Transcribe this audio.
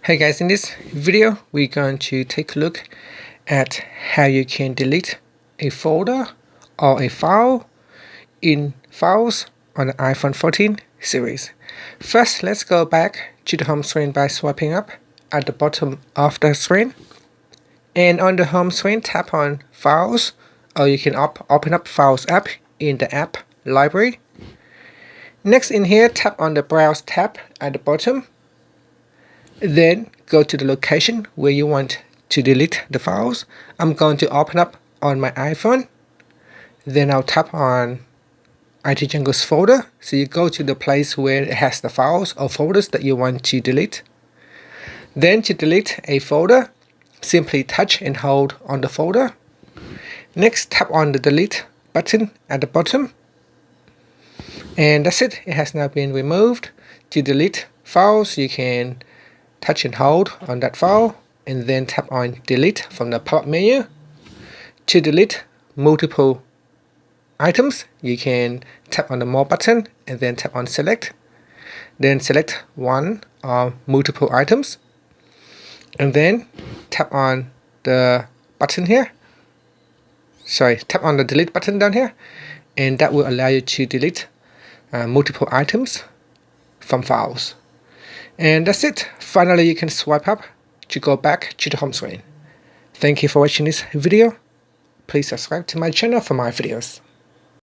Hey guys, in this video we're going to take a look at how you can delete a folder or a file in Files on the iPhone 14 series. First, let's go back to the home screen by swiping up at the bottom of the screen. And on the home screen, tap on Files, or you can open up Files app in the app library. Next in here, tap on the Browse tab at the bottom. Then go to the location where you want to delete the files. I'm going to open up on my iPhone. Then I'll tap on IT Jungle's folder. So you go to the place where it has the files or folders that you want to delete. Then to delete a folder, simply touch and hold on the folder. Next, tap on the delete button at the bottom. And that's it. It has now been removed. To delete files, you can touch and hold on that file and then tap on delete from the pop-up menu. To delete multiple items, you can tap on the more button and then tap on select. Then select one or multiple items and then tap on the button here. Tap on the delete button down here, and that will allow you to delete multiple items from files. And that's it. Finally, you can swipe up to go back to the home screen. Thank you for watching this video. Please subscribe to my channel for more videos.